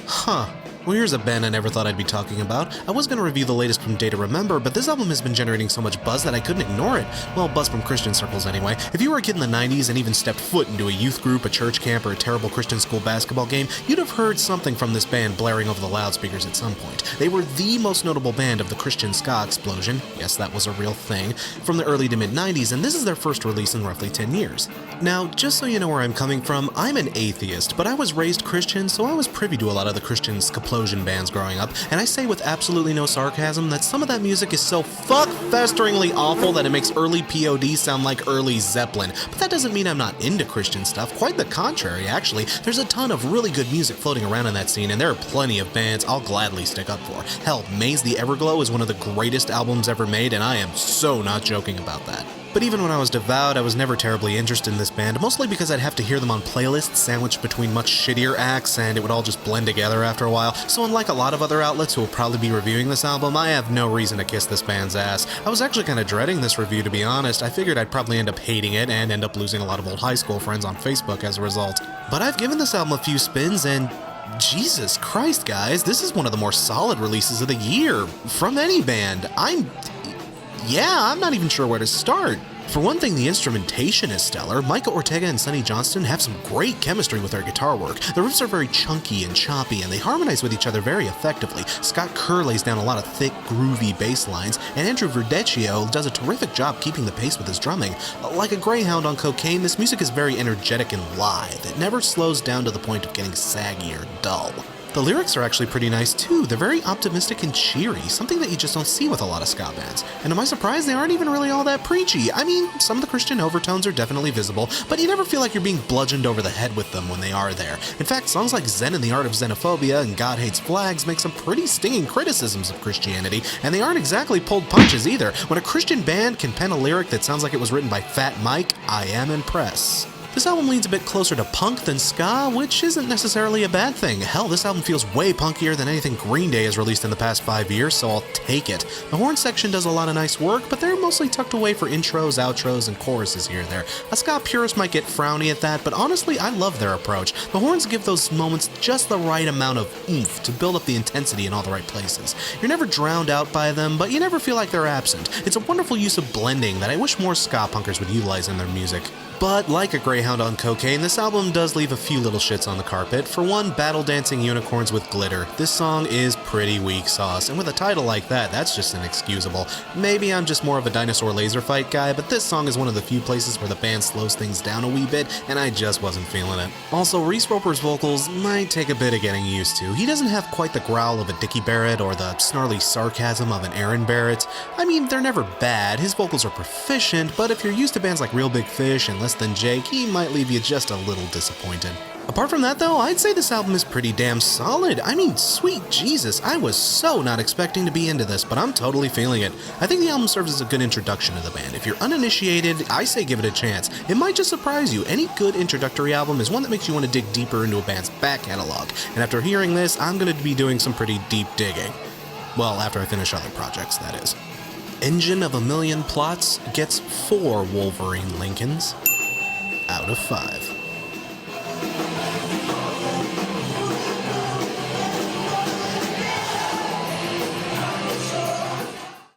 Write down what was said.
Huh. Well, here's a band I never thought I'd be talking about. I was going to review the latest from Day to Remember, but this album has been generating so much buzz that I couldn't ignore it. Well, buzz from Christian circles anyway. If you were a kid in the 90s and even stepped foot into a youth group, a church camp, or a terrible Christian school basketball game, you'd have heard something from this band blaring over the loudspeakers at some point. They were the most notable band of the Christian ska explosion, yes, that was a real thing, from the early to mid-90s, and this is their first release in roughly 10 years. Now, just so you know where I'm coming from, I'm an atheist, but I was raised Christian, so I was privy to a lot of the Christian skaplosion bands growing up, and I say with absolutely no sarcasm that some of that music is so fuck-festeringly awful that it makes early POD sound like early Zeppelin. But that doesn't mean I'm not into Christian stuff, quite the contrary, actually. There's a ton of really good music floating around in that scene, and there are plenty of bands I'll gladly stick up for. Hell, Maze the Everglow is one of the greatest albums ever made, and I am so not joking about that. But even when I was devout, I was never terribly interested in this band, mostly because I'd have to hear them on playlists sandwiched between much shittier acts, and it would all just blend together after a while. So unlike a lot of other outlets who will probably be reviewing this album, I have no reason to kiss this band's ass. I was actually kind of dreading this review, to be honest. I figured I'd probably end up hating it and end up losing a lot of old high school friends on Facebook as a result. But I've given this album a few spins, and Jesus Christ, guys, this is one of the more solid releases of the year from any band. I'm not even sure where to start. For one thing, the instrumentation is stellar. Micah Ortega and Sonny Johnston have some great chemistry with their guitar work. The riffs are very chunky and choppy, and they harmonize with each other very effectively. Scott Kerr lays down a lot of thick, groovy bass lines, and Andrew Verdecchio does a terrific job keeping the pace with his drumming. Like a greyhound on cocaine, this music is very energetic and lithe. It never slows down to the point of getting saggy or dull. The lyrics are actually pretty nice too. They're very optimistic and cheery, something that you just don't see with a lot of ska bands. And to my surprise, they aren't even really all that preachy. I mean, some of the Christian overtones are definitely visible, but you never feel like you're being bludgeoned over the head with them when they are there. In fact, songs like Zen and the Art of Xenophobia and God Hates Flags make some pretty stinging criticisms of Christianity, and they aren't exactly pulled punches either. When a Christian band can pen a lyric that sounds like it was written by Fat Mike, I am impressed. This album leans a bit closer to punk than ska, which isn't necessarily a bad thing. Hell, this album feels way punkier than anything Green Day has released in the past 5 years, so I'll take it. The horn section does a lot of nice work, but they're mostly tucked away for intros, outros, and choruses here and there. A ska purist might get frowny at that, but honestly, I love their approach. The horns give those moments just the right amount of oomph to build up the intensity in all the right places. You're never drowned out by them, but you never feel like they're absent. It's a wonderful use of blending that I wish more ska punkers would utilize in their music. But like a greyhound on cocaine, this album does leave a few little shits on the carpet. For one, battle dancing unicorns with glitter. This song is pretty weak sauce, and with a title like that, that's just inexcusable. Maybe I'm just more of a dinosaur laser fight guy, but this song is one of the few places where the band slows things down a wee bit, and I just wasn't feeling it. Also, Reese Roper's vocals might take a bit of getting used to. He doesn't have quite the growl of a Dickie Barrett or the snarly sarcasm of an Aaron Barrett. I mean, they're never bad, his vocals are proficient, but if you're used to bands like Real Big Fish and Less Than Jake, he might leave you just a little disappointed. Apart from that though, I'd say this album is pretty damn solid. I mean, sweet Jesus, I was so not expecting to be into this, but I'm totally feeling it. I think the album serves as a good introduction to the band. If you're uninitiated, I say give it a chance. It might just surprise you. Any good introductory album is one that makes you want to dig deeper into a band's back catalog, and after hearing this, I'm going to be doing some pretty deep digging. Well, after I finish other projects, that is. Engine of a Million Plots gets 4 Wolverine Lincolns out of 5.